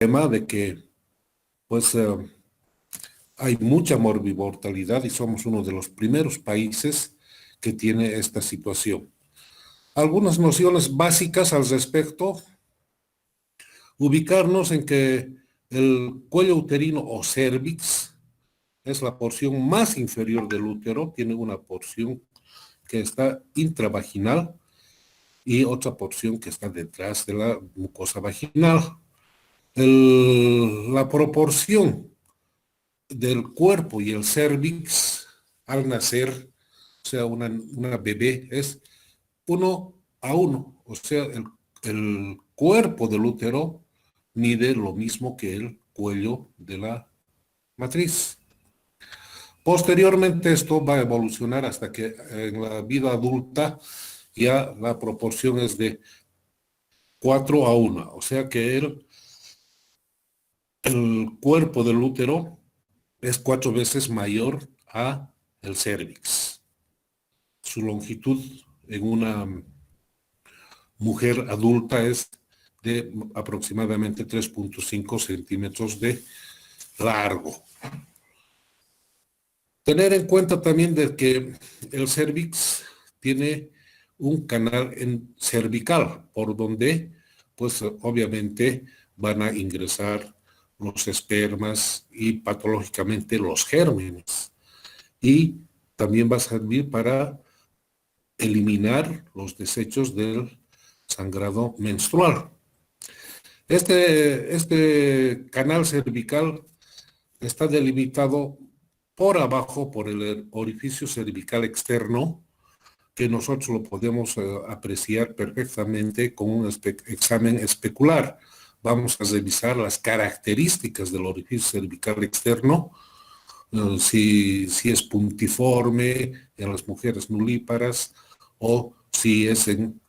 tema de que pues hay mucha morbimortalidad y somos uno de los primeros países que tiene esta situación. Algunas nociones básicas al respecto: ubicarnos en que el cuello uterino o cervix es la porción más inferior del útero, tiene una porción que está intravaginal y otra porción que está detrás de la mucosa vaginal. La proporción del cuerpo y el cervix al nacer, o sea, una bebé, es 1:1, o sea, el cuerpo del útero mide lo mismo que el cuello de la matriz. Posteriormente esto va a evolucionar hasta que en la vida adulta ya la proporción es de 4:1, o sea que el cuerpo del útero es 4 veces mayor a el cervix. Su longitud en una mujer adulta es de aproximadamente 3.5 centímetros de largo. Tener en cuenta también de que el cervix tiene un canal cervical por donde, pues obviamente van a ingresar los espermas y patológicamente los gérmenes. Y también va a servir para eliminar los desechos del sangrado menstrual. Este canal cervical está delimitado por abajo por el orificio cervical externo, que nosotros lo podemos apreciar perfectamente con un examen especular. Vamos a revisar las características del orificio cervical externo, si es puntiforme en las mujeres nulíparas o si es en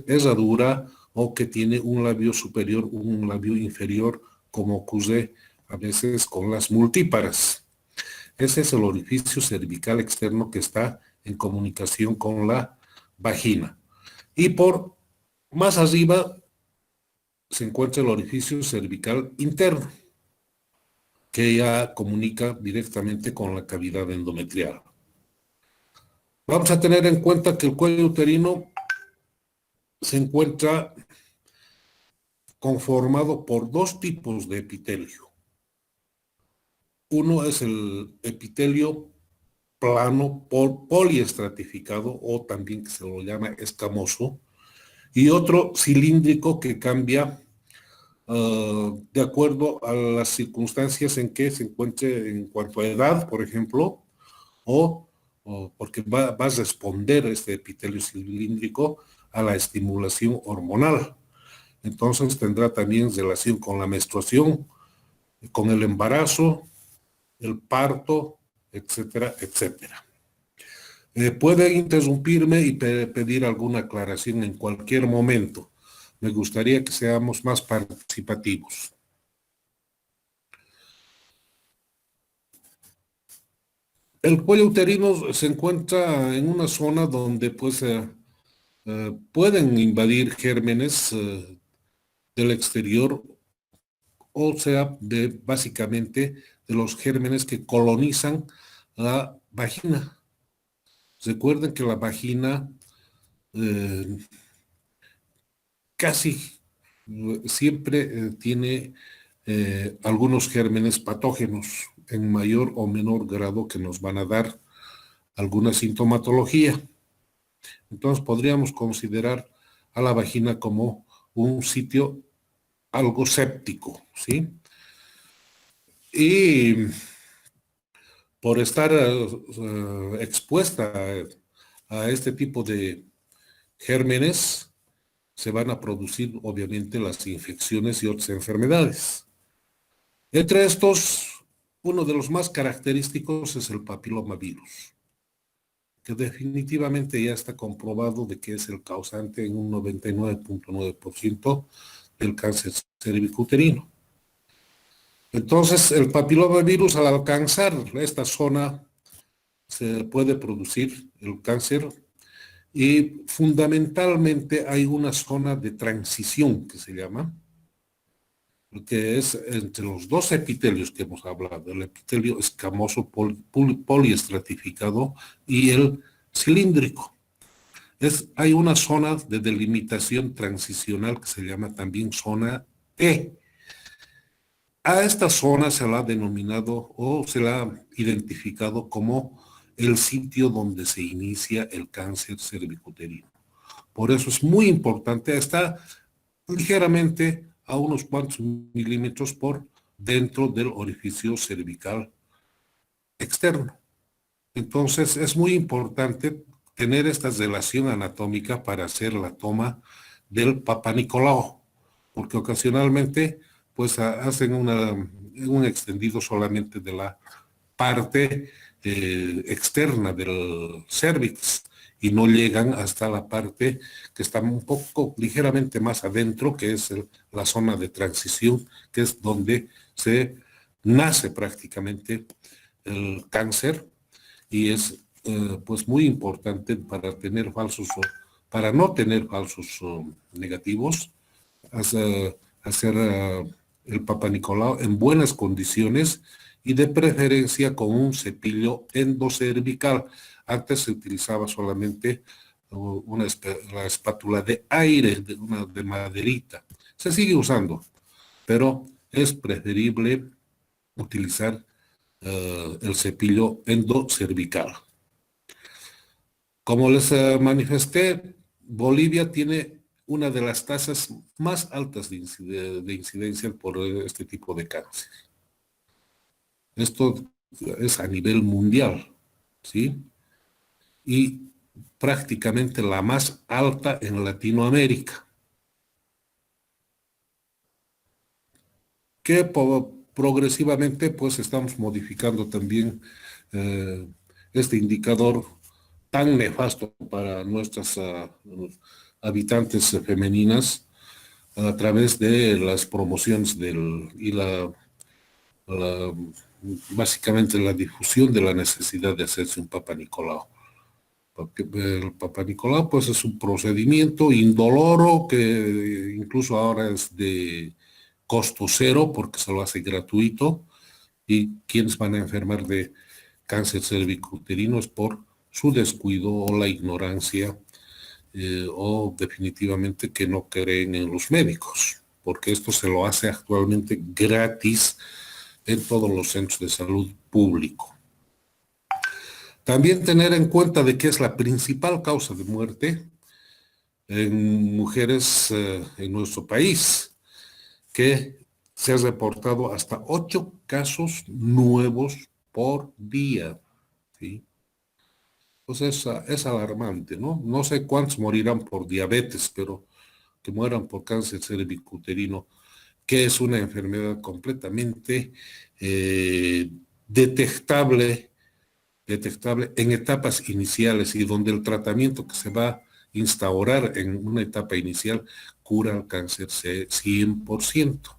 herradura o que tiene un labio superior, un labio inferior, como ocurre a veces con las multíparas. Ese es el orificio cervical externo que está en comunicación con la vagina. Y por más arriba se encuentra el orificio cervical interno, que ya comunica directamente con la cavidad endometrial. Vamos a tener en cuenta que el cuello uterino se encuentra conformado por dos tipos de epitelio. Uno es el epitelio plano poliestratificado, o también que se lo llama escamoso, y otro cilíndrico que cambia de acuerdo a las circunstancias en que se encuentre en cuanto a edad, por ejemplo, o porque va a responder este epitelio cilíndrico a la estimulación hormonal. Entonces tendrá también relación con la menstruación, con el embarazo, el parto, etcétera, etcétera. Puede interrumpirme y pedir alguna aclaración en cualquier momento. Me gustaría que seamos más participativos. El cuello uterino se encuentra en una zona donde pues pueden invadir gérmenes del exterior, o sea, básicamente de los gérmenes que colonizan la vagina. Recuerden que la vagina eh, casi siempre tiene algunos gérmenes patógenos en mayor o menor grado que nos van a dar alguna sintomatología. Entonces podríamos considerar a la vagina como un sitio algo séptico, ¿sí? Y por estar expuesta a este tipo de gérmenes, se van a producir obviamente las infecciones y otras enfermedades. Entre estos, uno de los más característicos es el papilomavirus, que definitivamente ya está comprobado de que es el causante en un 99.9% del cáncer cervicuterino. Entonces, el papilomavirus, al alcanzar esta zona, se puede producir el cáncer, y fundamentalmente hay una zona de transición que se llama, que es entre los dos epitelios que hemos hablado, el epitelio escamoso poliestratificado y el cilíndrico. Hay una zona de delimitación transicional que se llama también zona T. A esta zona se la ha denominado o se la ha identificado como el sitio donde se inicia el cáncer cervicuterino. Por eso es muy importante, está ligeramente a unos cuantos milímetros por dentro del orificio cervical externo. Entonces es muy importante tener esta relación anatómica para hacer la toma del Papa Nicolau, porque ocasionalmente pues hacen un extendido solamente de la parte externa del cervix y no llegan hasta la parte que está un poco ligeramente más adentro, que es la zona de transición, que es donde se nace prácticamente el cáncer y es pues muy importante para no tener falsos negativos, hacer el Papa Nicolau en buenas condiciones y de preferencia con un cepillo endocervical. Antes se utilizaba solamente la espátula de aire, de maderita. Se sigue usando, pero es preferible utilizar el cepillo endocervical. Como les manifesté, Bolivia tiene una de las tasas más altas de incidencia por este tipo de cáncer. Esto es a nivel mundial, ¿sí? Y prácticamente la más alta en Latinoamérica. Que progresivamente pues estamos modificando también este indicador tan nefasto para nuestras habitantes femeninas a través de las promociones la, básicamente la difusión de la necesidad de hacerse un Papa Nicolau. Porque el Papa Nicolau pues es un procedimiento indoloro que incluso ahora es de costo cero porque se lo hace gratuito y quienes van a enfermar de cáncer cervicuterino es por su descuido o la ignorancia o definitivamente que no creen en los médicos, porque esto se lo hace actualmente gratis en todos los centros de salud público. También tener en cuenta de que es la principal causa de muerte en mujeres en nuestro país, que se ha reportado hasta 8 casos nuevos por día, ¿sí? Pues es alarmante, ¿no? No sé cuántos morirán por diabetes, pero que mueran por cáncer cervicuterino, que es una enfermedad completamente detectable en etapas iniciales y donde el tratamiento que se va a instaurar en una etapa inicial cura el cáncer 100%.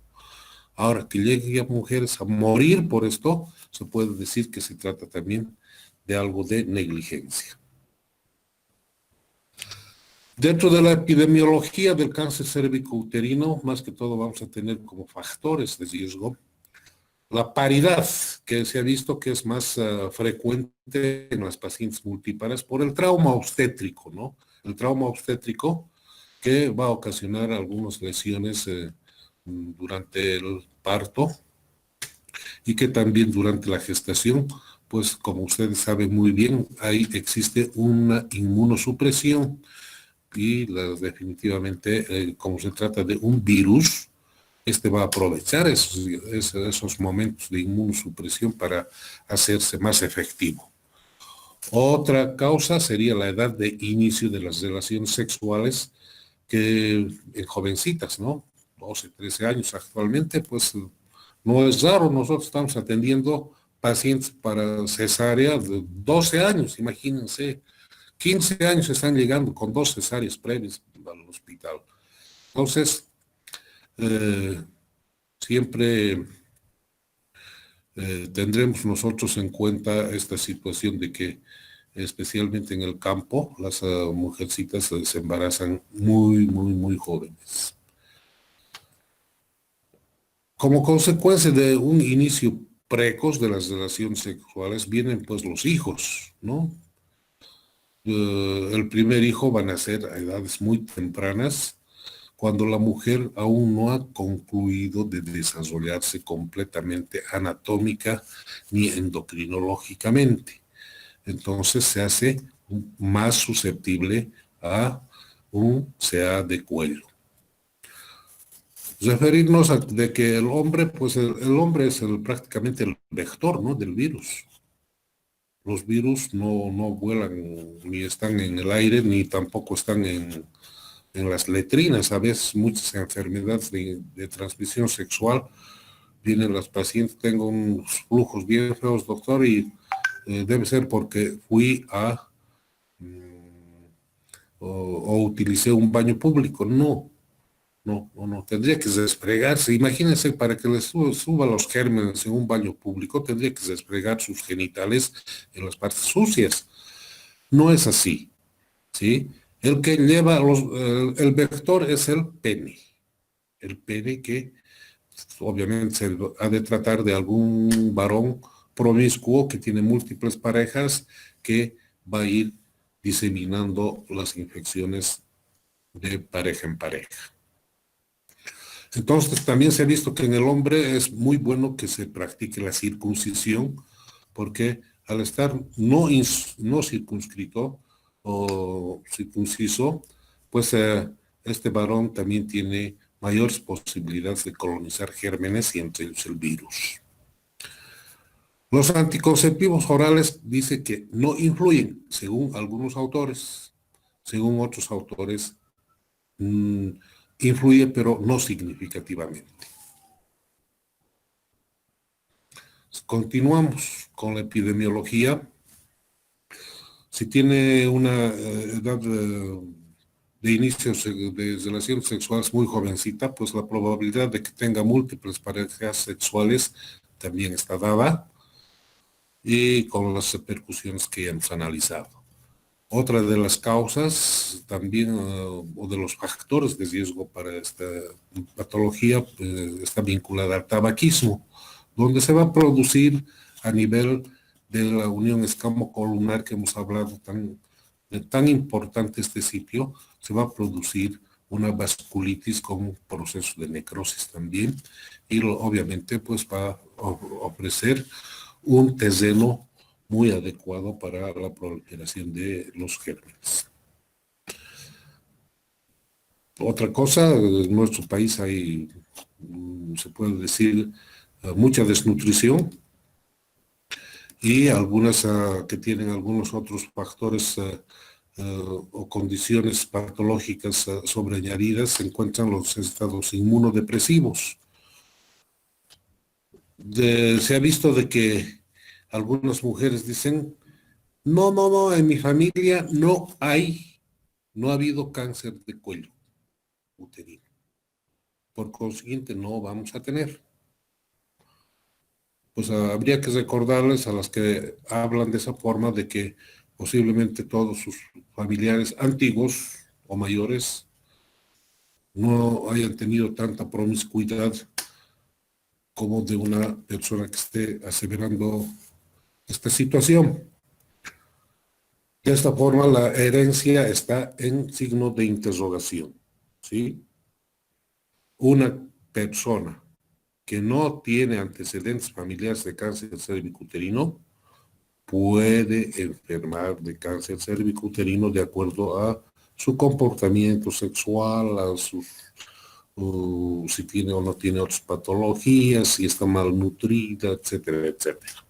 Ahora, que lleguen mujeres a morir por esto, se puede decir que se trata también de algo de negligencia. Dentro de la epidemiología del cáncer cérvico-uterino, más que todo vamos a tener como factores de riesgo la paridad, que se ha visto que es más frecuente en las pacientes multíparas por el trauma obstétrico, ¿no? El trauma obstétrico que va a ocasionar algunas lesiones durante el parto y que también durante la gestación, pues como ustedes saben muy bien, ahí existe una inmunosupresión y definitivamente, como se trata de un virus, este va a aprovechar esos momentos de inmunosupresión para hacerse más efectivo. Otra causa sería la edad de inicio de las relaciones sexuales, que en jovencitas, ¿no? 12, 13 años actualmente, pues no es raro, nosotros estamos atendiendo pacientes para cesárea de 12 años, imagínense, 15 años están llegando con 2 cesáreas previas al hospital. Entonces, siempre tendremos nosotros en cuenta esta situación de que, especialmente en el campo, las mujercitas se embarazan muy jóvenes. Como consecuencia de un inicio precoz de las relaciones sexuales vienen pues los hijos, ¿no? El primer hijo va a nacer a edades muy tempranas, cuando la mujer aún no ha concluido de desarrollarse completamente anatómica ni endocrinológicamente. Entonces se hace más susceptible a un CA de cuello. Referirnos a de que el hombre, pues el hombre es prácticamente el vector, ¿no?, del virus. Los virus no vuelan, ni están en el aire, ni tampoco están en las letrinas. A veces muchas enfermedades de transmisión sexual vienen los pacientes, tengo unos flujos bien feos, doctor, y debe ser porque fui a o utilicé un baño público. No, tendría que despregarse. Imagínense, para que le suba los gérmenes en un baño público, tendría que despregar sus genitales en las partes sucias. No es así, ¿sí? El que lleva el vector es el pene que obviamente se ha de tratar de algún varón promiscuo que tiene múltiples parejas, que va a ir diseminando las infecciones de pareja en pareja. Entonces también se ha visto que en el hombre es muy bueno que se practique la circuncisión, porque al estar no circunscrito o circunciso, pues este varón también tiene mayores posibilidades de colonizar gérmenes y entre ellos el virus. Los anticonceptivos orales dice que no influyen, según algunos autores. Según otros autores, influye, pero no significativamente. Continuamos con la epidemiología. Si tiene una edad de inicio de relaciones sexuales muy jovencita, pues la probabilidad de que tenga múltiples parejas sexuales también está dada, y con las repercusiones que ya hemos analizado. Otra de las causas también, o de los factores de riesgo para esta patología, está vinculada al tabaquismo, donde se va a producir a nivel de la unión escamo-colunar que hemos hablado, tan importante este sitio, se va a producir una vasculitis con un proceso de necrosis también, y obviamente pues va a ofrecer un terreno muy adecuado para la proliferación de los gérmenes. Otra cosa, en nuestro país hay, se puede decir, mucha desnutrición, y algunas que tienen algunos otros factores o condiciones patológicas sobreañadidas, se encuentran los estados inmunodepresivos. Se ha visto de que algunas mujeres dicen, no, en mi familia no ha habido cáncer de cuello uterino. Por consiguiente, no vamos a tener. Pues habría que recordarles a las que hablan de esa forma de que posiblemente todos sus familiares antiguos o mayores no hayan tenido tanta promiscuidad como de una persona que esté aseverando esta situación. De esta forma, la herencia está en signo de interrogación, ¿sí? Una persona que no tiene antecedentes familiares de cáncer cervicuterino puede enfermar de cáncer cervicuterino de acuerdo a su comportamiento sexual, a sus, si tiene o no tiene otras patologías, si está malnutrida, etcétera, etcétera.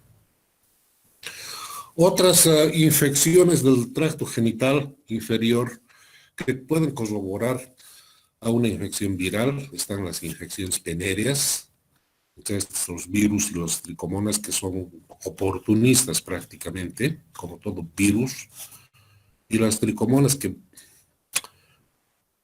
Otras infecciones del tracto genital inferior que pueden corroborar a una infección viral están las infecciones venéreas. Entonces, los virus y los tricomonas, que son oportunistas prácticamente, como todo virus, y las tricomonas que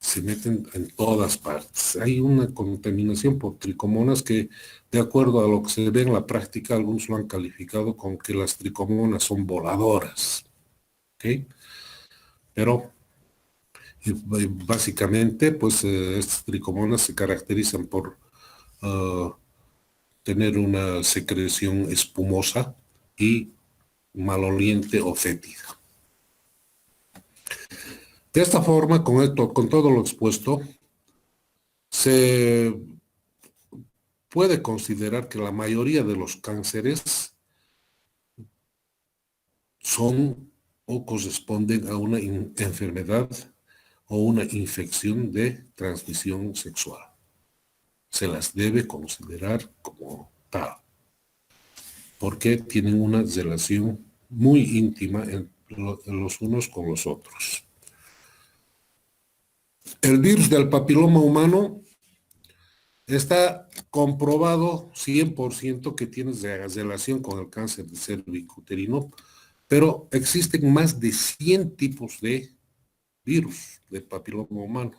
se meten en todas partes. Hay una contaminación por tricomonas que, de acuerdo a lo que se ve en la práctica, algunos lo han calificado con que las tricomonas son voladoras. ¿Ok? Pero básicamente, pues estas tricomonas se caracterizan por tener una secreción espumosa y maloliente o fétida. De esta forma, con todo lo expuesto, se puede considerar que la mayoría de los cánceres son o corresponden a una enfermedad o una infección de transmisión sexual. Se las debe considerar como tal, porque tienen una relación muy íntima en los unos con los otros. El virus del papiloma humano está comprobado 100% que tiene relación con el cáncer de cervicuterino, pero existen más de 100 tipos de virus de papiloma humano.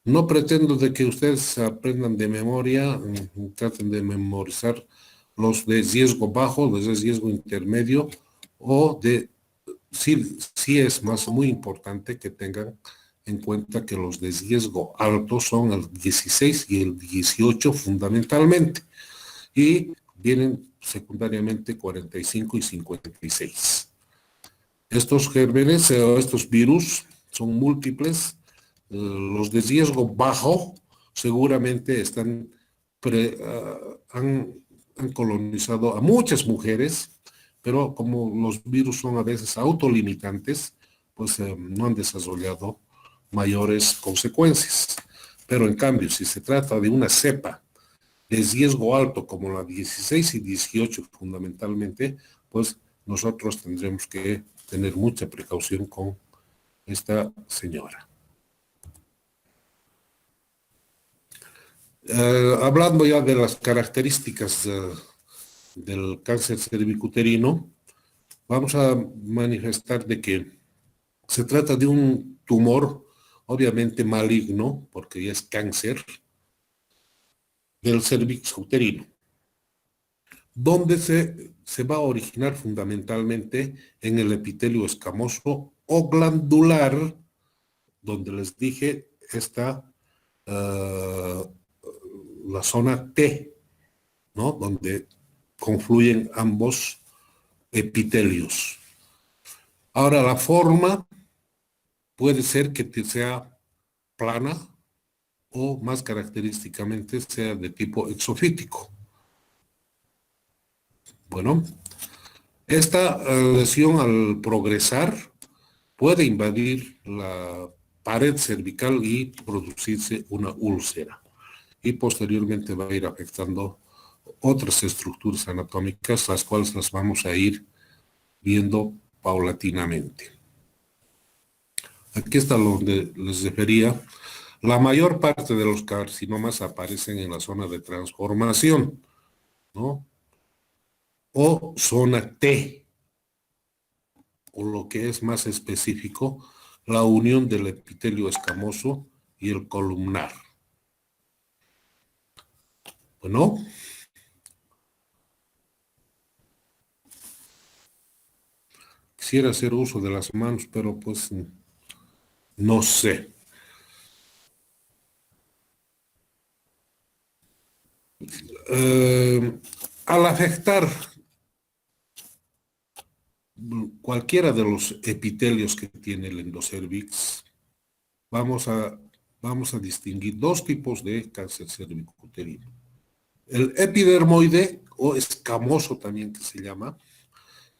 No pretendo de que ustedes aprendan de memoria, traten de memorizar los de riesgo bajo, los de riesgo intermedio, o de, sí es muy importante que tengan en cuenta que los de riesgo alto son el 16 y el 18 fundamentalmente, y vienen secundariamente 45 y 56. Estos gérmenes o estos virus son múltiples. Los de riesgo bajo seguramente han colonizado a muchas mujeres, pero como los virus son a veces autolimitantes, pues no han desarrollado mayores consecuencias. Pero en cambio, si se trata de una cepa de riesgo alto como la 16 y 18 fundamentalmente, pues nosotros tendremos que tener mucha precaución con esta señora. Hablando ya de las características del cáncer cervicuterino, vamos a manifestar de que se trata de un tumor obviamente maligno, porque ya es cáncer, del cervix uterino, donde se va a originar fundamentalmente en el epitelio escamoso o glandular, donde les dije está la zona T, ¿no? Donde confluyen ambos epitelios. Ahora, la forma puede ser que sea plana o más característicamente sea de tipo exofítico. Bueno, esta lesión al progresar puede invadir la pared cervical y producirse una úlcera. Y posteriormente va a ir afectando otras estructuras anatómicas, las cuales las vamos a ir viendo paulatinamente. Aquí está donde les refería. La mayor parte de los carcinomas aparecen en la zona de transformación, ¿no? O zona T, o lo que es más específico, la unión del epitelio escamoso y el columnar. Bueno, quisiera hacer uso de las manos, pero pues no sé. Al afectar cualquiera de los epitelios que tiene el endocervix, vamos a distinguir dos tipos de cáncer cervicuterino. El epidermoide, o escamoso también que se llama,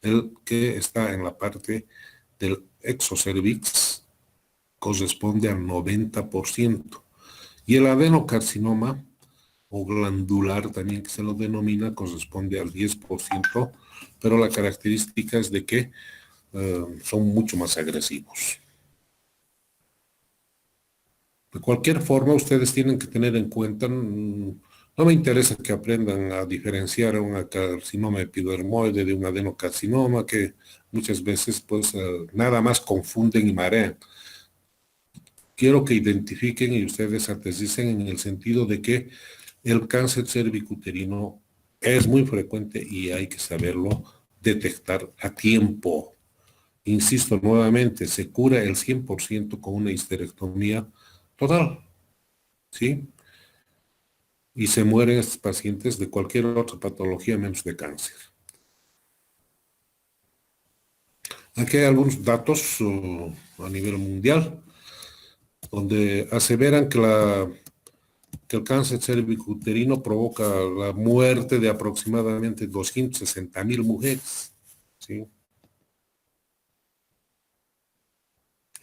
el que está en la parte del exocervix, corresponde al 90%. Y el adenocarcinoma, o glandular también que se lo denomina, corresponde al 10%, pero la característica es de que son mucho más agresivos. De cualquier forma, ustedes tienen que tener en cuenta, no me interesa que aprendan a diferenciar un carcinoma epidermoide de un adenocarcinoma, que muchas veces pues nada más confunden y marean. Quiero que identifiquen y ustedes aterricen en el sentido de que el cáncer cervicuterino es muy frecuente y hay que saberlo detectar a tiempo. Insisto nuevamente, se cura el 100% con una histerectomía total, ¿sí? y se mueren estos pacientes de cualquier otra patología menos de cáncer. Aquí hay algunos datos a nivel mundial donde aseveran que el cáncer cervicuterino provoca la muerte de aproximadamente 260,000 mujeres. ¿Sí?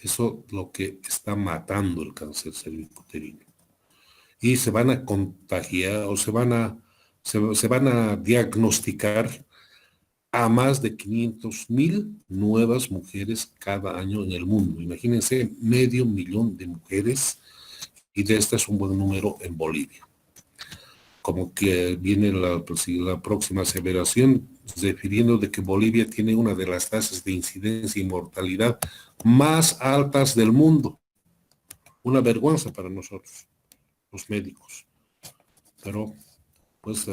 Eso es lo que está matando el cáncer cervicuterino. Y se van a contagiar o se van a diagnosticar a más de 500,000 nuevas mujeres cada año en el mundo. Imagínense, 500,000 de mujeres, y de estas un buen número en Bolivia. Como que viene la próxima aseveración refiriendo de que Bolivia tiene una de las tasas de incidencia y mortalidad más altas del mundo. Una vergüenza para nosotros, los médicos. Pero, pues,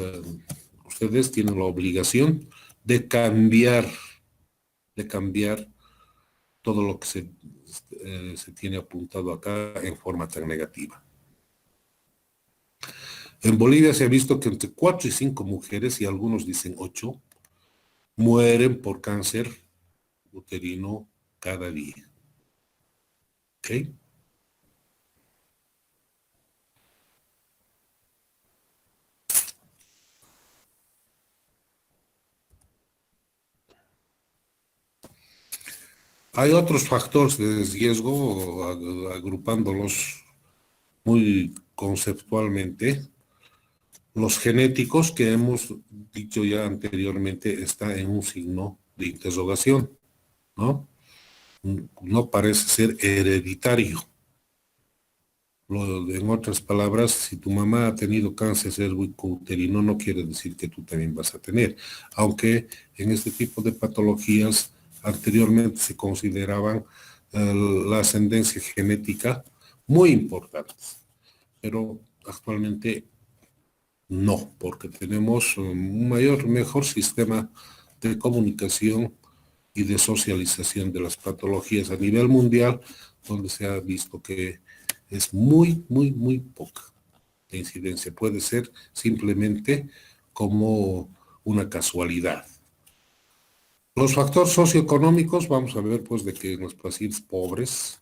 ustedes tienen la obligación de cambiar todo lo que se tiene apuntado acá en forma tan negativa. En Bolivia se ha visto que entre 4 y 5 mujeres, y algunos dicen 8, mueren por cáncer uterino cada día. ¿Ok? Hay otros factores de riesgo, agrupándolos muy conceptualmente. Los genéticos, que hemos dicho ya anteriormente, está en un signo de interrogación, ¿no? No parece ser hereditario. En otras palabras, si tu mamá ha tenido cáncer cervicuterino, no quiere decir que tú también vas a tener. Aunque en este tipo de patologías anteriormente se consideraban la ascendencia genética muy importante, pero actualmente no, porque tenemos un mejor sistema de comunicación y de socialización de las patologías a nivel mundial, donde se ha visto que es muy, muy, muy poca la incidencia. Puede ser simplemente como una casualidad. Los factores socioeconómicos, vamos a ver pues de que en los pacientes pobres,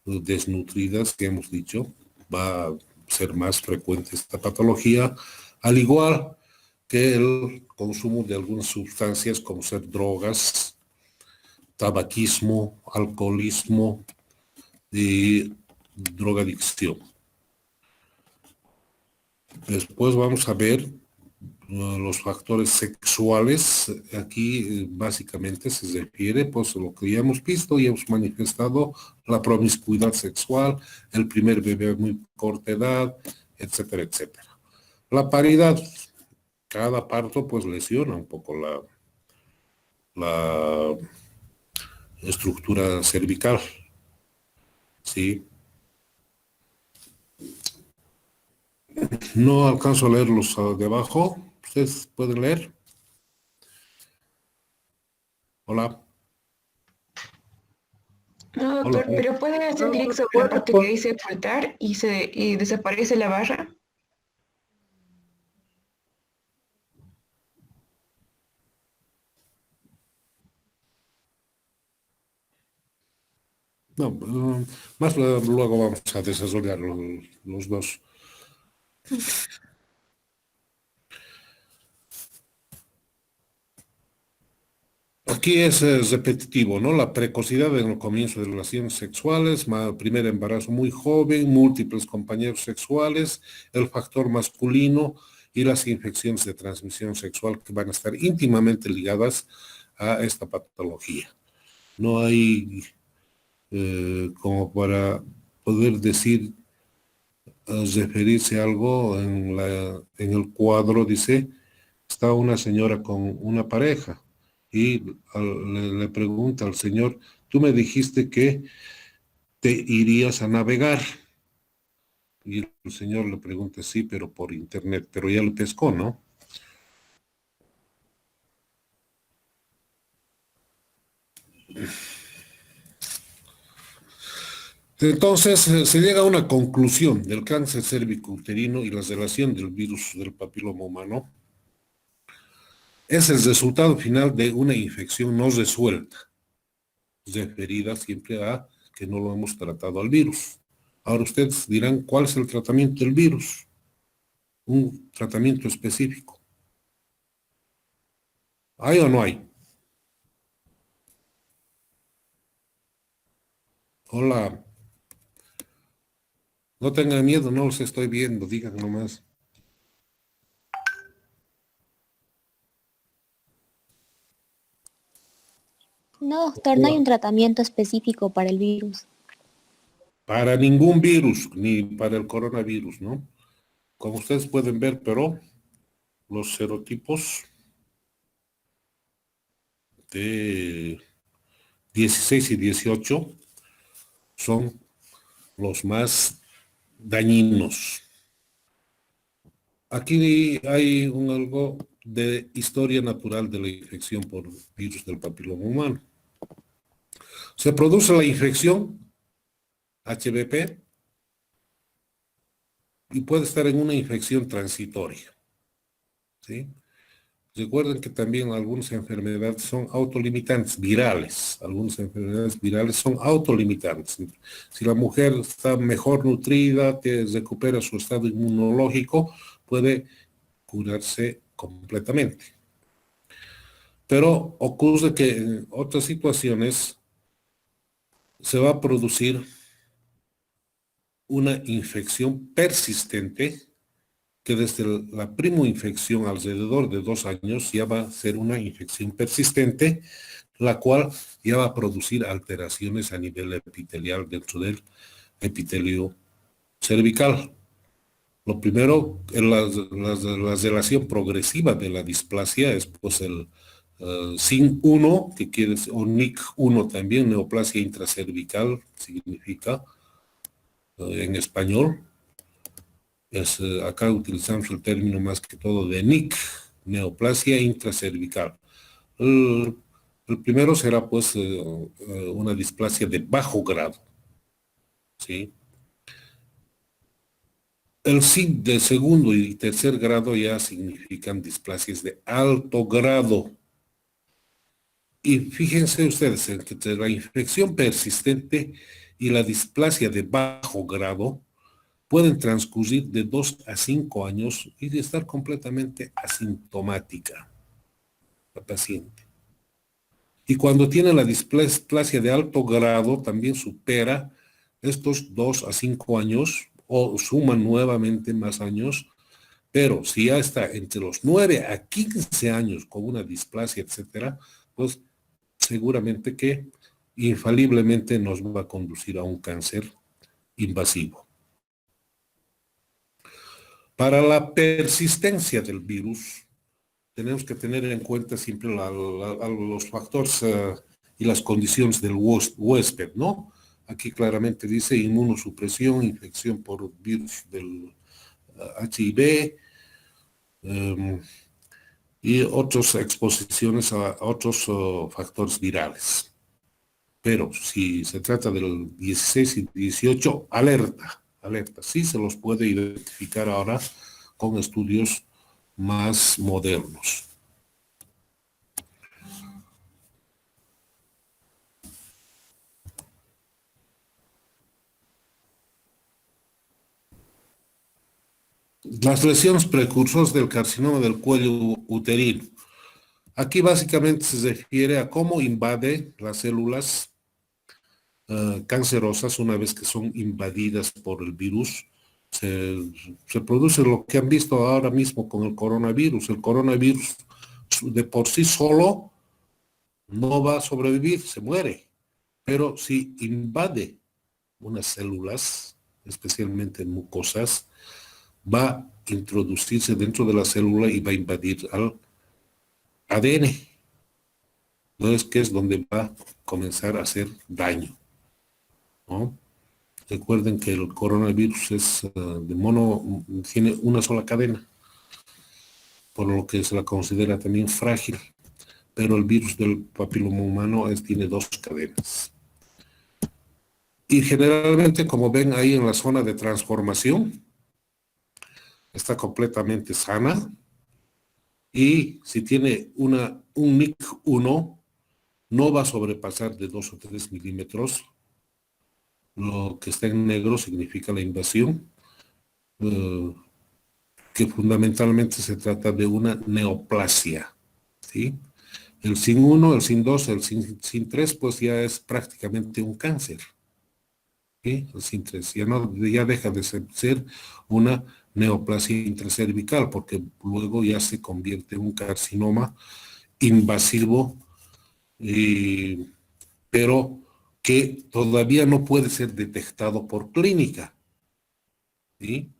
desnutridas, que hemos dicho, va a ser más frecuente esta patología, al igual que el consumo de algunas sustancias como ser drogas, tabaquismo, alcoholismo y drogadicción. Después vamos a ver los factores sexuales. Aquí básicamente se refiere pues a lo que ya hemos visto y hemos manifestado: la promiscuidad sexual, el primer bebé a muy corta edad, etcétera, etcétera. La paridad, cada parto pues lesiona un poco la estructura cervical, ¿sí? No alcanzo a leerlos de abajo. ¿Ustedes pueden leer? Hola. No, Hola. doctor, pero puede hacer clic sobre la parte que dice ocultar y desaparece la barra. No, más luego vamos a desarrollar los dos. Aquí es repetitivo, ¿no? La precocidad en el comienzo de relaciones sexuales, primer embarazo muy joven, múltiples compañeros sexuales, el factor masculino y las infecciones de transmisión sexual que van a estar íntimamente ligadas a esta patología. No hay como para poder decir, referirse a algo en el cuadro, dice, está una señora con una pareja y le pregunta al señor: tú me dijiste que te irías a navegar. Y el señor le pregunta: sí, pero por internet, pero ya lo pescó, ¿no? Entonces, se llega a una conclusión del cáncer cérvico-uterino y la relación del virus del papiloma humano. Es el resultado final de una infección no resuelta, referida siempre a que no lo hemos tratado al virus. Ahora ustedes dirán, ¿cuál es el tratamiento del virus? Un tratamiento específico. ¿Hay o no hay? Hola, no tengan miedo, no los estoy viendo, digan nomás. No, doctor, no hay Hola. un tratamiento específico para el virus. Para ningún virus, ni para el coronavirus, ¿no? Como ustedes pueden ver, pero los serotipos de 16 y 18 son los más dañinos. Aquí hay algo de historia natural de la infección por virus del papiloma humano. Se produce la infección HBP y puede estar en una infección transitoria, ¿sí? Recuerden que también algunas enfermedades son autolimitantes, virales. Algunas enfermedades virales son autolimitantes. Si la mujer está mejor nutrida, recupera su estado inmunológico, puede curarse completamente. Pero ocurre que en otras situaciones se va a producir una infección persistente que desde la primoinfección alrededor de 2 años ya va a ser una infección persistente, la cual ya va a producir alteraciones a nivel epitelial dentro del epitelio cervical. Lo primero, la relación progresiva de la displasia es pues el SIN1, que quiere decir, o NIC1 también, neoplasia intracervical, significa en español. Acá utilizamos el término más que todo de NIC, neoplasia intracervical. El, el primero será pues una displasia de bajo grado, ¿sí? El SIN de segundo y tercer grado ya significan displasias de alto grado. Y fíjense ustedes, entre la infección persistente y la displasia de bajo grado, pueden transcurrir de 2 a 5 años y de estar completamente asintomática la paciente. Y cuando tiene la displasia de alto grado, también supera estos 2 a 5 años o suma nuevamente más años, pero si ya está entre los 9 a 15 años con una displasia, etcétera, pues seguramente que infaliblemente nos va a conducir a un cáncer invasivo. Para la persistencia del virus, tenemos que tener en cuenta siempre los factores y las condiciones del huésped, ¿no? Aquí claramente dice inmunosupresión, infección por virus del HIV y otras exposiciones a otros factores virales. Pero si se trata del 16 y 18, alerta, alerta. Sí se los puede identificar ahora con estudios más modernos. Las lesiones precursoras del carcinoma del cuello uterino. Aquí básicamente se refiere a cómo invade las células cancerosas una vez que son invadidas por el virus. Se produce lo que han visto ahora mismo con el coronavirus. El coronavirus de por sí solo no va a sobrevivir, se muere. Pero si invade unas células, especialmente en mucosas, va a introducirse dentro de la célula y va a invadir al ADN. Entonces, que es donde va a comenzar a hacer daño, ¿no? Recuerden que el coronavirus es tiene una sola cadena, por lo que se la considera también frágil, pero el virus del papiloma humano tiene 2 cadenas. Y generalmente, como ven ahí en la zona de transformación, está completamente sana. Y si tiene un NIC1, no va a sobrepasar de 2 o 3 milímetros. Lo que está en negro significa la invasión, que fundamentalmente se trata de una neoplasia, ¿sí? El SIN1, el SIN2, el SIN3, pues ya es prácticamente un cáncer, ¿sí? El SIN3 ya deja de ser una neoplasia intracervical, porque luego ya se convierte en un carcinoma invasivo, pero que todavía no puede ser detectado por clínica, ¿sí?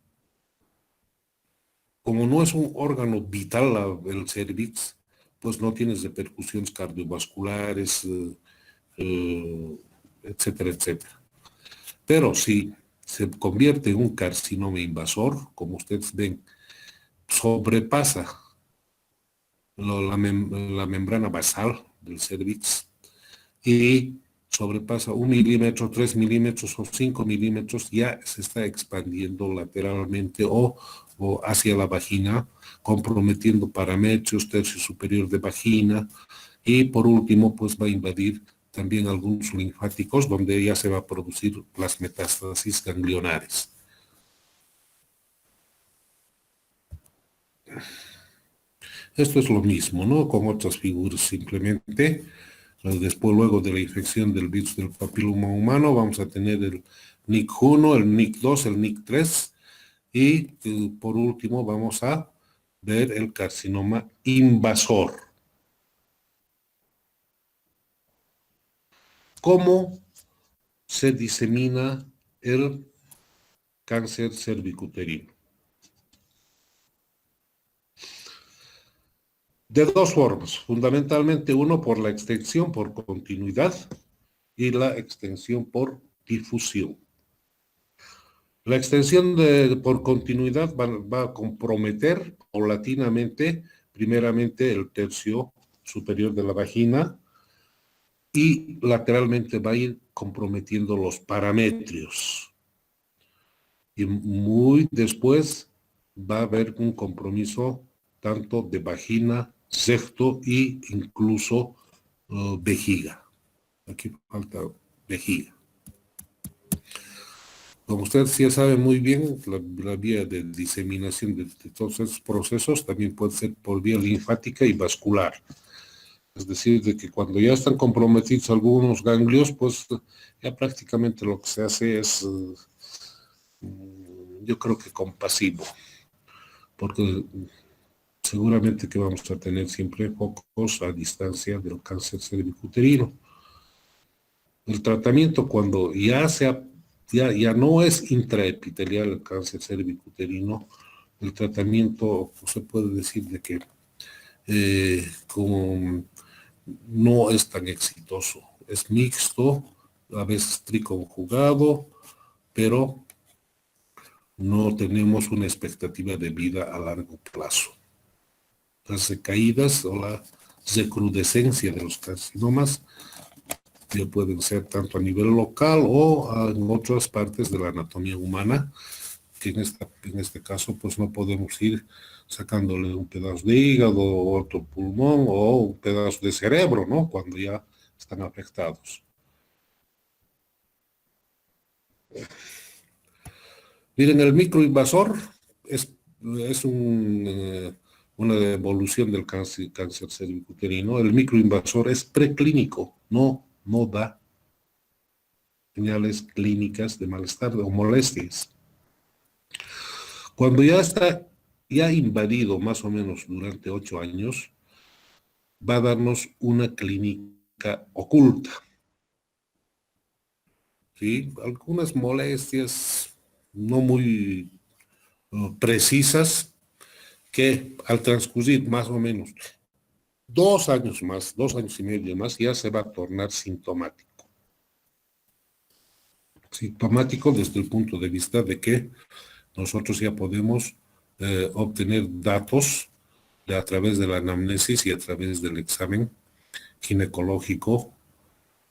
Como no es un órgano vital el cervix, pues no tienes repercusiones cardiovasculares, etcétera, etcétera. Pero si se convierte en un carcinoma invasor, como ustedes ven, sobrepasa la membrana basal del cervix y sobrepasa 1 milímetro, 3 milímetros o 5 milímetros, ya se está expandiendo lateralmente o hacia la vagina, comprometiendo parametrios, tercio superior de vagina, y por último, pues va a invadir también algunos linfáticos, donde ya se va a producir las metástasis ganglionares. Esto es lo mismo, ¿no? Con otras figuras simplemente. Después, luego de la infección del virus del papiloma humano, vamos a tener el NIC1, el NIC2, el NIC3 y por último vamos a ver el carcinoma invasor. ¿Cómo se disemina el cáncer cervicuterino? De dos formas, fundamentalmente uno por la extensión por continuidad y la extensión por difusión. La extensión por continuidad va a comprometer paulatinamente, primeramente el tercio superior de la vagina y lateralmente va a ir comprometiendo los parametrios. Y muy después va a haber un compromiso tanto de vagina, septo e incluso vejiga. Aquí falta vejiga. Como usted ya sabe muy bien, la vía de diseminación de todos esos procesos también puede ser por vía linfática y vascular. Es decir, de que cuando ya están comprometidos algunos ganglios, pues ya prácticamente lo que se hace es, yo creo que compasivo, porque seguramente que vamos a tener siempre focos a distancia del cáncer cervicuterino. El tratamiento cuando ya no es intraepitelial el cáncer cervicuterino, el tratamiento pues, se puede decir de que como no es tan exitoso. Es mixto, a veces triconjugado, pero no tenemos una expectativa de vida a largo plazo. Las recaídas o la recrudescencia de los carcinomas ya pueden ser tanto a nivel local o en otras partes de la anatomía humana, que en este caso pues no podemos ir sacándole un pedazo de hígado o otro pulmón o un pedazo de cerebro, ¿no? Cuando ya están afectados. Miren, el microinvasor es una evolución del cáncer cervicuterino. El microinvasor es preclínico, no da señales clínicas de malestar o molestias. Cuando ya invadido más o menos durante 8 años, va a darnos una clínica oculta. ¿Sí? Algunas molestias no muy precisas que al transcurrir más o menos 2 años más, 2 años y medio más, ya se va a tornar sintomático. Sintomático desde el punto de vista de que nosotros ya podemos obtener datos a través de la anamnesis y a través del examen ginecológico,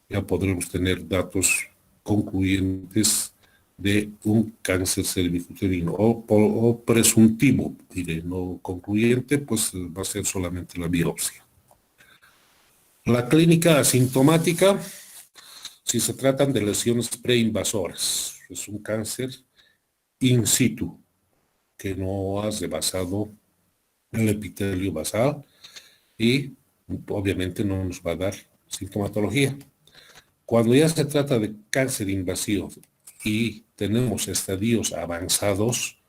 ya podremos tener datos concluyentes de un cáncer cervicuterino o presuntivo, diré, no concluyente, pues va a ser solamente la biopsia. La clínica asintomática, si se tratan de lesiones preinvasoras, es un cáncer in situ, que no has rebasado el epitelio basal y obviamente no nos va a dar sintomatología. Cuando ya se trata de cáncer invasivo y tenemos estadios avanzados,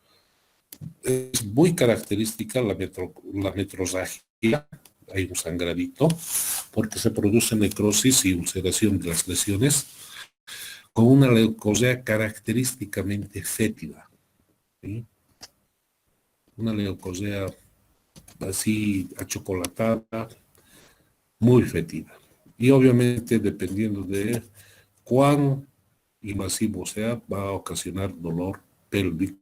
es muy característica la metrorragia, hay un sangradito, porque se produce necrosis y ulceración de las lesiones, con una leucosea característicamente fétida, ¿sí? Una leucosea así achocolatada, muy fétida. Y obviamente, dependiendo de cuán invasivo sea, va a ocasionar dolor pélvico.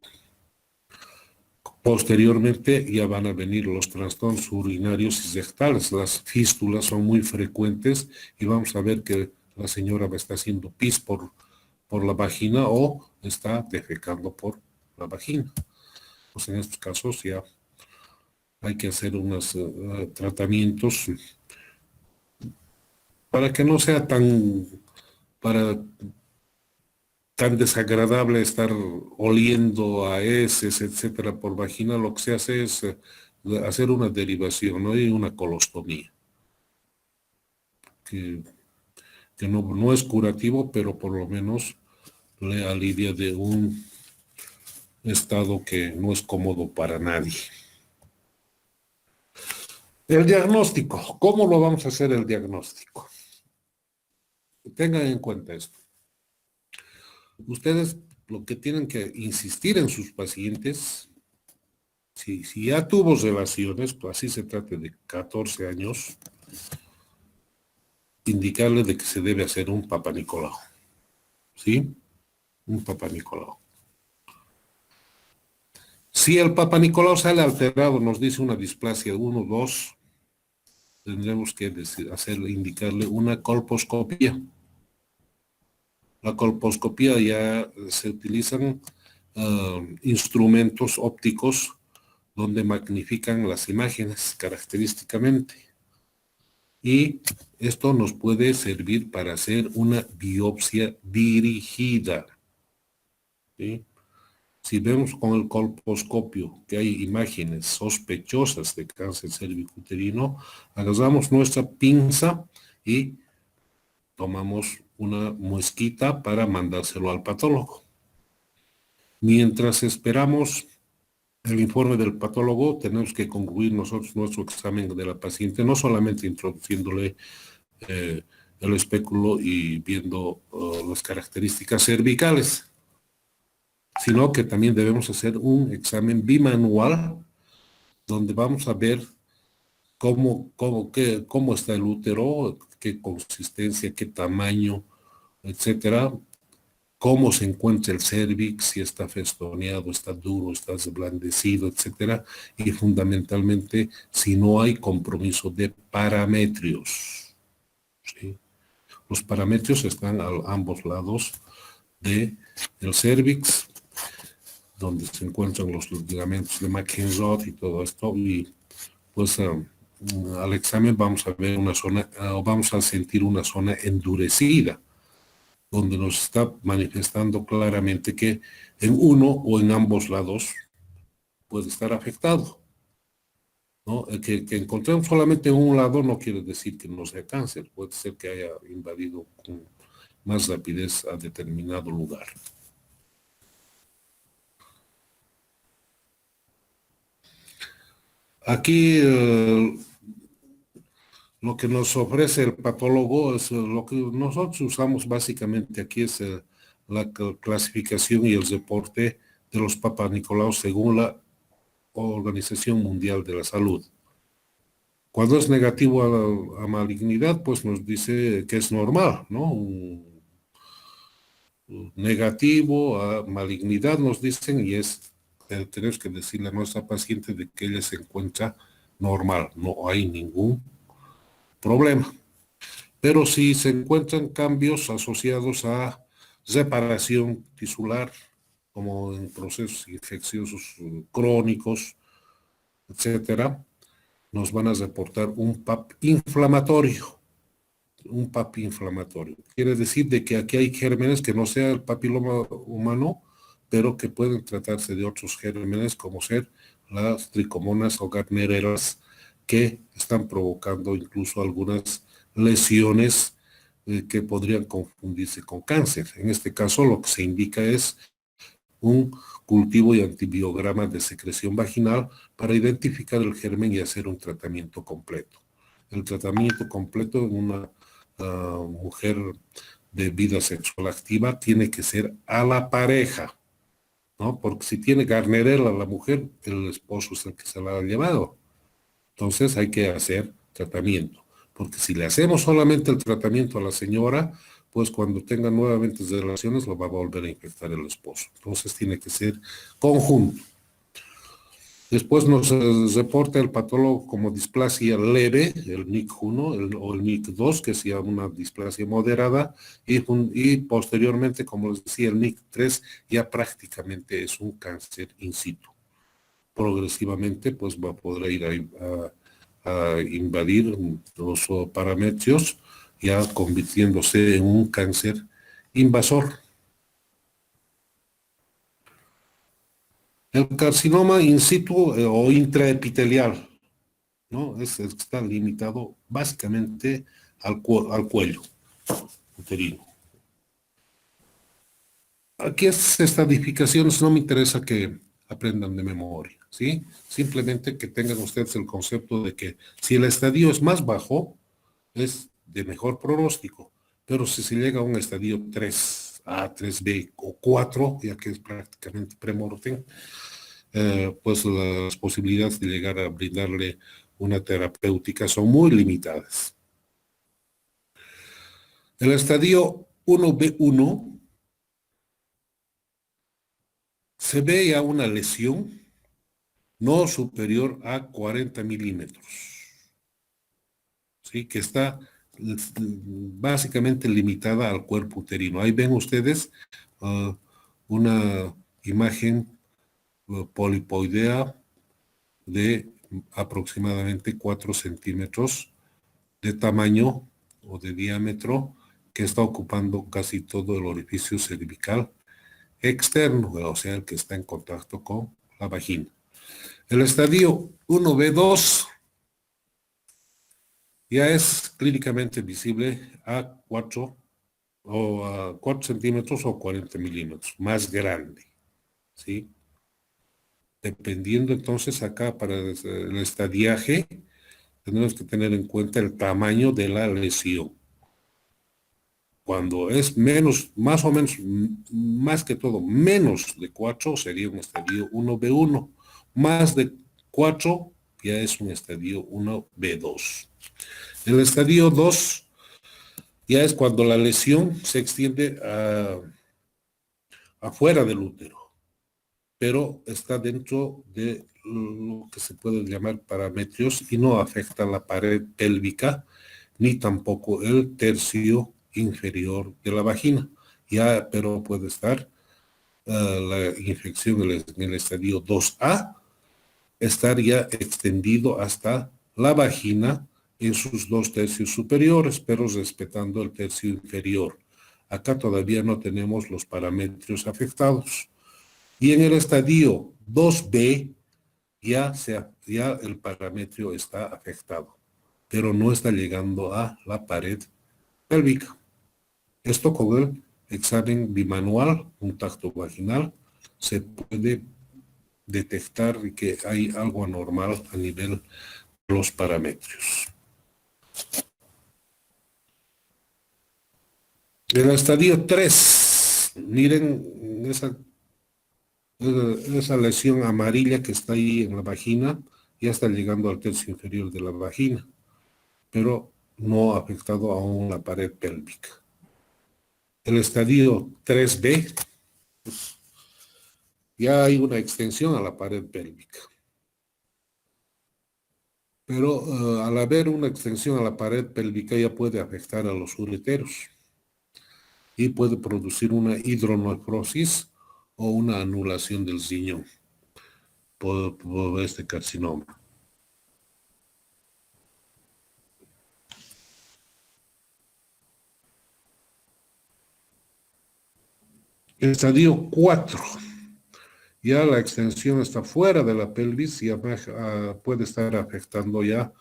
Posteriormente ya van a venir los trastornos urinarios y rectales. Las fístulas son muy frecuentes y vamos a ver que la señora está haciendo pis por la vagina o está defecando por la vagina. Pues en estos casos ya hay que hacer unos tratamientos para que no sea tan desagradable estar oliendo a heces, etcétera, por vagina. Lo que se hace es hacer una derivación, ¿no? Y una colostomía, que no es curativo, pero por lo menos le alivia de un estado que no es cómodo para nadie. El diagnóstico, ¿cómo lo vamos a hacer el diagnóstico? Tengan en cuenta esto. Ustedes lo que tienen que insistir en sus pacientes, si ya tuvo relaciones, pues así se trate de 14 años, indicarle de que se debe hacer un Papa Nicolau. ¿Sí? Un Papa Nicolau. Si el Papa Nicolau sale alterado, nos dice una displasia 1, 2, tendremos que indicarle una colposcopía. La colposcopía ya se utilizan instrumentos ópticos donde magnifican las imágenes característicamente. Y esto nos puede servir para hacer una biopsia dirigida. ¿Sí? Si vemos con el colposcopio que hay imágenes sospechosas de cáncer cervicuterino, agarramos nuestra pinza y tomamos una muesquita para mandárselo al patólogo. Mientras esperamos el informe del patólogo, tenemos que concluir nosotros nuestro examen de la paciente, no solamente introduciéndole el espéculo y viendo las características cervicales, sino que también debemos hacer un examen bimanual donde vamos a ver cómo está el útero, qué consistencia, qué tamaño, etcétera, cómo se encuentra el cérvix, si está festoneado, está duro, está desblandecido, etcétera, y fundamentalmente si no hay compromiso de parametrios. ¿Sí? Los parametrios están a ambos lados del cérvix, donde se encuentran los ligamentos de McKenzie y todo esto, y pues al examen vamos a ver una zona, vamos a sentir una zona endurecida, donde nos está manifestando claramente que en uno o en ambos lados puede estar afectado, ¿no? Que encontremos solamente en un lado no quiere decir que no sea cáncer, puede ser que haya invadido con más rapidez a determinado lugar. Aquí lo que nos ofrece el patólogo es lo que nosotros usamos básicamente aquí es la clasificación y el reporte de los Papa Nicolau según la Organización Mundial de la Salud. Cuando es negativo a malignidad, pues nos dice que es normal, ¿no? Negativo a malignidad nos dicen y tenemos que decirle a nuestra paciente de que ella se encuentra normal, no hay ningún problema. Pero si se encuentran cambios asociados a reparación tisular, como en procesos infecciosos crónicos, etcétera, nos van a reportar un PAP inflamatorio. Un PAP inflamatorio. Quiere decir de que aquí hay gérmenes que no sea el papiloma humano, pero que pueden tratarse de otros gérmenes, como ser las tricomonas o gardnerelas, que están provocando incluso algunas lesiones que podrían confundirse con cáncer. En este caso, lo que se indica es un cultivo y antibiograma de secreción vaginal para identificar el germen y hacer un tratamiento completo. El tratamiento completo en una mujer de vida sexual activa tiene que ser a la pareja, ¿no? Porque si tiene Gardnerella la mujer, el esposo es el que se la ha llevado. Entonces hay que hacer tratamiento. Porque si le hacemos solamente el tratamiento a la señora, pues cuando tenga nuevamente relaciones lo va a volver a infectar el esposo. Entonces tiene que ser conjunto. Después nos reporta el patólogo como displasia leve, el NIC1 o el NIC2, que sea una displasia moderada, y posteriormente, como les decía, el NIC3 ya prácticamente es un cáncer in situ. Progresivamente, pues va a poder ir a invadir los parametrios, ya convirtiéndose en un cáncer invasor. El carcinoma in situ o intraepitelial, ¿no? Está limitado básicamente al cuello uterino. Aquí estas estadificaciones no me interesa que aprendan de memoria, ¿sí? Simplemente que tengan ustedes el concepto de que si el estadio es más bajo, es de mejor pronóstico, pero si se llega a un estadio 3A, 3B o 4, ya que es prácticamente premortem, pues las posibilidades de llegar a brindarle una terapéutica son muy limitadas. El estadio 1B1 se ve ya una lesión no superior a 40 milímetros, ¿sí? Que está básicamente limitada al cuerpo uterino. Ahí ven ustedes una imagen polipoidea de aproximadamente 4 centímetros de tamaño o de diámetro que está ocupando casi todo el orificio cervical externo, o sea, el que está en contacto con la vagina. El estadio 1B2 ya es clínicamente visible a 4 o a 4 centímetros o 40 milímetros, más grande, ¿sí? Dependiendo entonces acá para el estadiaje, tenemos que tener en cuenta el tamaño de la lesión. Cuando es menos, más o menos, más que todo, menos de 4 sería un estadio 1B1. Más de 4 ya es un estadio 1B2. El estadio 2 ya es cuando la lesión se extiende afuera del útero, pero está dentro de lo que se puede llamar parametrios y no afecta la pared pélvica ni tampoco el tercio inferior de la vagina. Ya, pero puede estar la infección en el estadio 2A, estar ya extendido hasta la vagina en sus 2 tercios superiores, pero respetando el tercio inferior. Acá todavía no tenemos los parámetros afectados. Y en el estadio 2B ya el parámetro está afectado, pero no está llegando a la pared pélvica. Esto con el examen bimanual, un tacto vaginal, se puede detectar que hay algo anormal a nivel de los parámetros. El estadio 3, miren esa lesión amarilla que está ahí en la vagina, ya está llegando al tercio inferior de la vagina, pero no ha afectado aún la pared pélvica. El estadio 3B, pues, ya hay una extensión a la pared pélvica. Pero al haber una extensión a la pared pélvica ya puede afectar a los ureteros. y puede producir una hidronefrosis o una anulación del riñón por este carcinoma. Estadio 4. Ya la extensión está fuera de la pelvis y puede estar afectando ya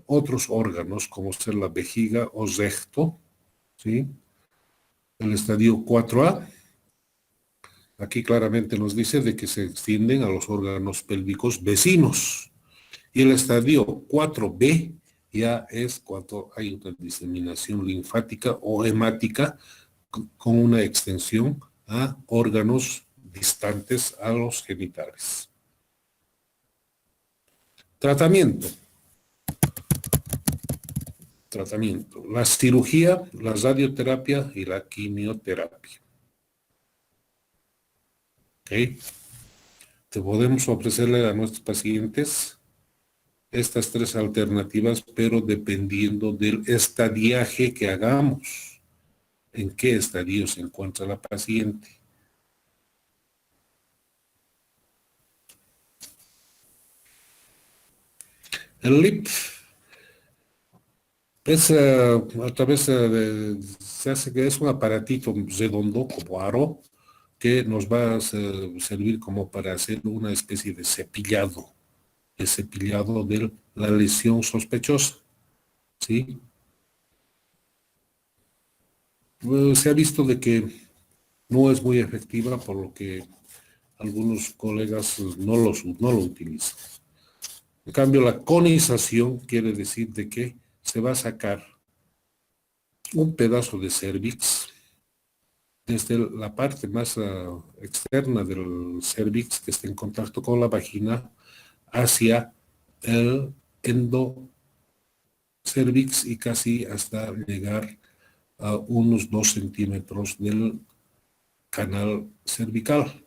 otros órganos, como ser la vejiga o recto, ¿sí? El estadio 4A, aquí claramente nos dice de que se extienden a los órganos pélvicos vecinos. Y el estadio 4B ya es cuando hay una diseminación linfática o hemática con una extensión a órganos distantes a los genitales. Tratamiento. La cirugía, la radioterapia y la quimioterapia. ¿Ok? Te podemos ofrecerle a nuestros pacientes estas 3 alternativas, pero dependiendo del estadiaje que hagamos, en qué estadio se encuentra la paciente. El LIP es a través se hace que es un aparatito redondo como aro que nos va a servir como para hacer una especie de cepillado de la lesión sospechosa, ¿sí? Se ha visto de que no es muy efectiva, por lo que algunos colegas no lo utilizan. En cambio, la conización quiere decir de que se va a sacar un pedazo de cervix desde la parte más externa del cervix que está en contacto con la vagina hacia el endocervix y casi hasta llegar a unos 2 centímetros del canal cervical,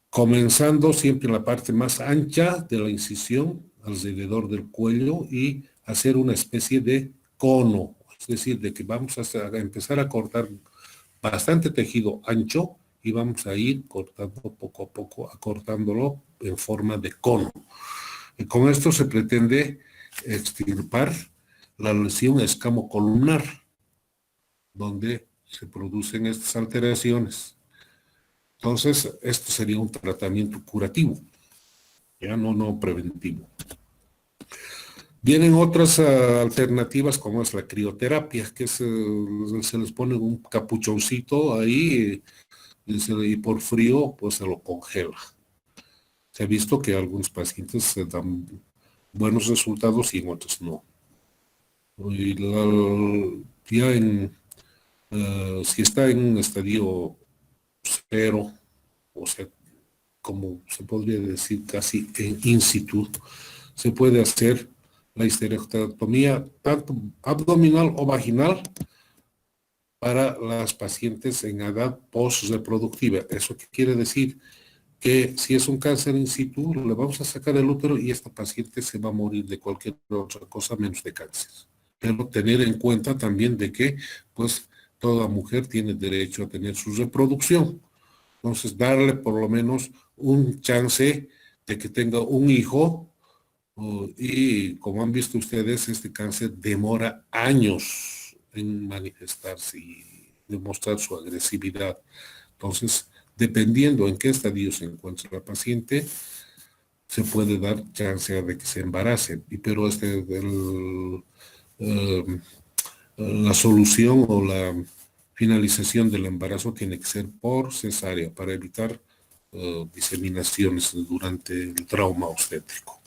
comenzando siempre en la parte más ancha de la incisión alrededor del cuello y hacer una especie de cono, es decir, de que vamos a empezar a cortar bastante tejido ancho y vamos a ir cortando poco a poco, acortándolo en forma de cono. Y con esto se pretende extirpar la lesión escamocolumnar, donde se producen estas alteraciones. Entonces, esto sería un tratamiento curativo, ya no preventivo. Vienen otras alternativas como es la crioterapia, que se les pone un capuchoncito ahí y por frío pues se lo congela. Se ha visto que algunos pacientes se dan buenos resultados y en otros no. Y ya si está en un estadio 0, o sea, como se podría decir casi en in situ, se puede hacer la histerectomía tanto abdominal o vaginal para las pacientes en edad post-reproductiva. ¿Eso qué quiere decir? Que si es un cáncer in situ, le vamos a sacar el útero y esta paciente se va a morir de cualquier otra cosa menos de cáncer. Pero tener en cuenta también de que, pues, toda mujer tiene derecho a tener su reproducción. Entonces, darle por lo menos un chance de que tenga un hijo, y como han visto ustedes, este cáncer demora años en manifestarse y demostrar su agresividad. Entonces, dependiendo en qué estadio se encuentra la paciente, se puede dar chance de que se embarace. Pero la solución o la finalización del embarazo tiene que ser por cesárea para evitar diseminaciones durante el trauma obstétrico.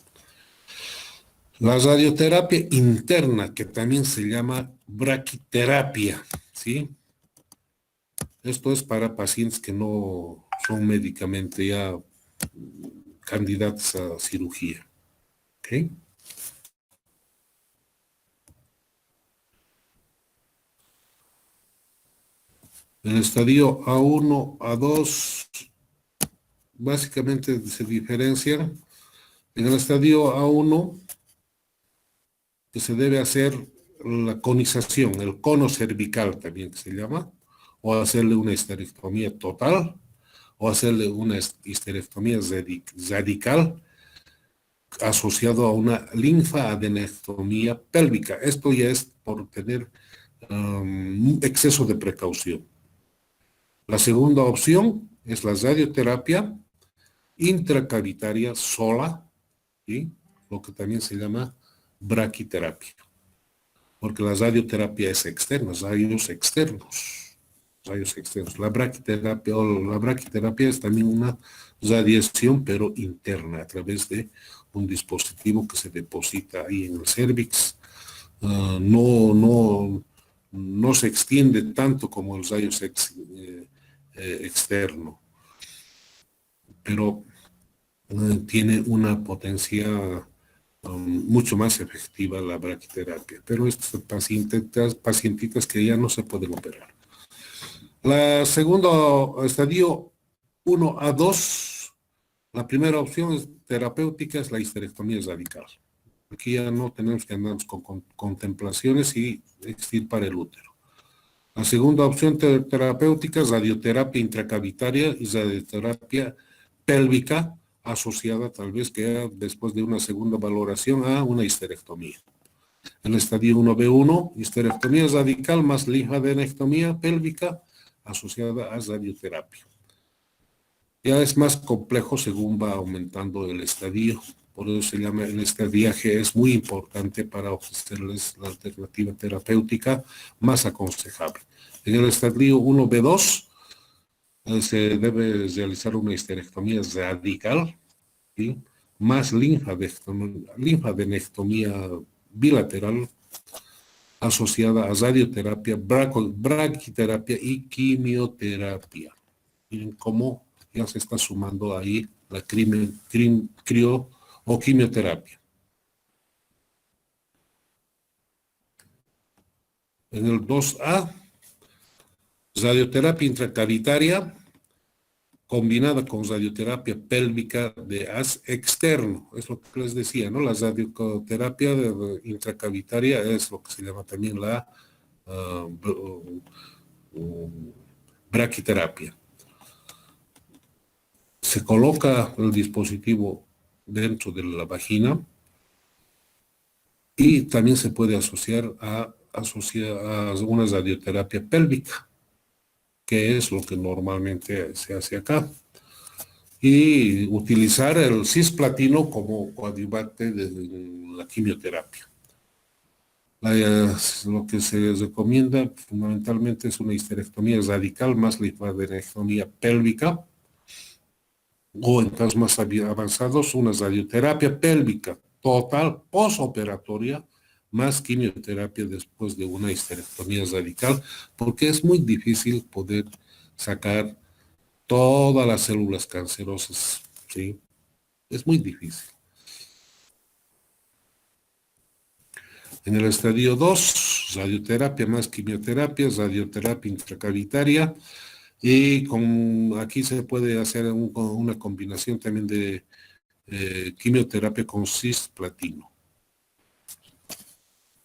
La radioterapia interna, que también se llama braquiterapia, ¿sí? Esto es para pacientes que no son médicamente ya candidatos a cirugía. ¿Ok? El estadio A1, A2, básicamente se diferencian. En el estadio A1, que se debe hacer la conización, el cono cervical también que se llama, o hacerle una histerectomía total, o hacerle una histerectomía radical asociado a una linfadenectomía pélvica. Esto ya es por tener exceso de precaución. La segunda opción es la radioterapia intracavitaria sola, ¿sí? Lo que también se llama braquiterapia, porque la radioterapia es externa, rayos externos. Rayos externos. La braquiterapia es también una radiación, pero interna, a través de un dispositivo que se deposita ahí en el cervix. No se extiende tanto como el rayos externo, pero tiene una potencia mucho más efectiva la braquiterapia. Pero estos pacientitas que ya no se pueden operar. La segundo estadio 1 a 2, la primera opción es terapéutica, es la histerectomía radical. Aquí ya no tenemos que andar con contemplaciones y extirpar el útero. La segunda opción terapéutica es radioterapia intracavitaria y radioterapia pélvica, asociada tal vez que después de una segunda valoración a una histerectomía. El estadio 1B1, histerectomía radical más linfadenectomía pélvica asociada a radioterapia. Ya es más complejo según va aumentando el estadio, por eso se llama el estadiaje, es muy importante para ofrecerles la alternativa terapéutica más aconsejable. En el estadio 1B2 se debe realizar una histerectomía radical, ¿sí? Más linfadenectomía bilateral asociada a radioterapia, braquiterapia y quimioterapia. Miren cómo ya se está sumando ahí la crio o quimioterapia. En el 2A, radioterapia intracavitaria combinada con radioterapia pélvica de haz externo, es lo que les decía, ¿no? La radioterapia intracavitaria es lo que se llama también la braquiterapia. Se coloca el dispositivo dentro de la vagina y también se puede asociar a una radioterapia pélvica, que es lo que normalmente se hace acá. Y utilizar el cisplatino como coadyuvante de la quimioterapia. Lo que se recomienda fundamentalmente es una histerectomía radical más linfadenectomía pélvica, o en casos más avanzados, una radioterapia pélvica total posoperatoria más quimioterapia después de una histerectomía radical, porque es muy difícil poder sacar todas las células cancerosas, ¿sí? Es muy difícil. En el estadio 2, radioterapia más quimioterapia, radioterapia intracavitaria, y aquí se puede hacer una combinación también de quimioterapia con cisplatino.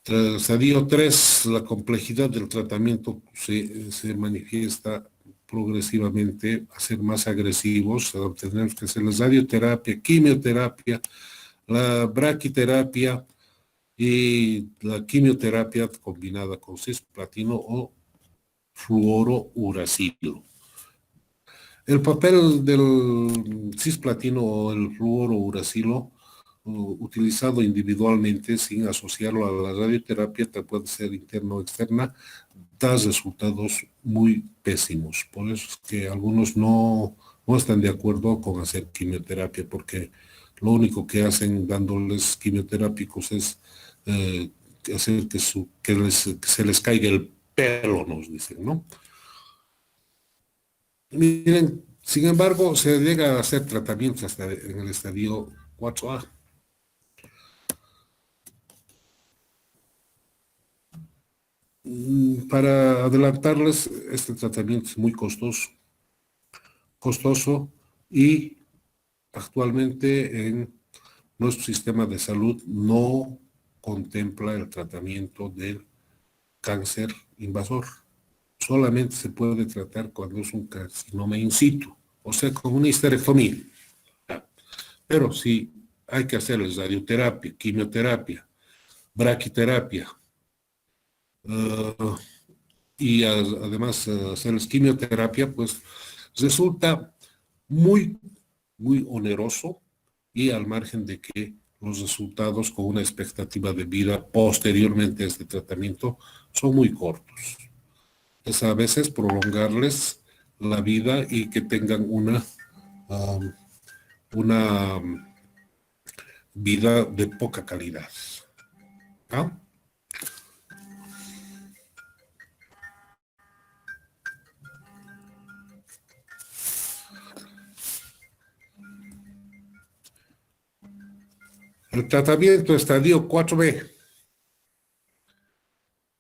Estadio 3, la complejidad del tratamiento se manifiesta progresivamente a ser más agresivos. Tenemos que hacer la radioterapia, quimioterapia, la braquiterapia y la quimioterapia combinada con cisplatino o fluorouracilo. El papel del cisplatino o el fluorouracilo utilizado individualmente sin asociarlo a la radioterapia, puede ser interna o externa, da resultados muy pésimos. Por eso es que algunos no están de acuerdo con hacer quimioterapia, porque lo único que hacen dándoles quimioterápicos es hacer que se les caiga el pelo, nos dicen, ¿no? Miren, sin embargo, se llega a hacer tratamientos hasta en el estadio 4A. Para adelantarles, este tratamiento es muy costoso y actualmente en nuestro sistema de salud no contempla el tratamiento del cáncer invasor. Solamente se puede tratar cuando es un carcinoma in situ, o sea, con una histerectomía. Pero si hay que hacerles radioterapia, quimioterapia, braquiterapia, y además hacerles quimioterapia, pues resulta muy, muy oneroso y al margen de que los resultados con una expectativa de vida posteriormente a este tratamiento son muy cortos. Es a veces prolongarles la vida y que tengan una vida de poca calidad. ¿Ah? El tratamiento estadio 4B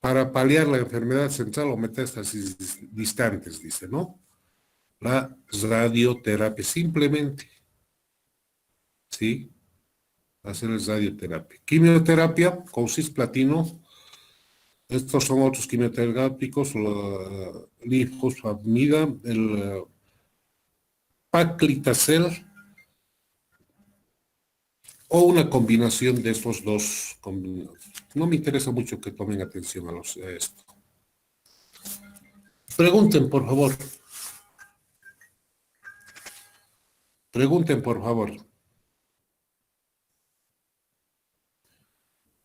para paliar la enfermedad central o metástasis distantes, dice, ¿no? La radioterapia, simplemente, ¿sí? Hacerles radioterapia. Quimioterapia con cisplatino. Estos son otros quimioterápicos, la lifosfamida, el paclitaxel, o una combinación de estos dos. No me interesa mucho que tomen atención a esto. Pregunten, por favor. Pregunten, por favor.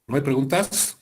¿No hay preguntas?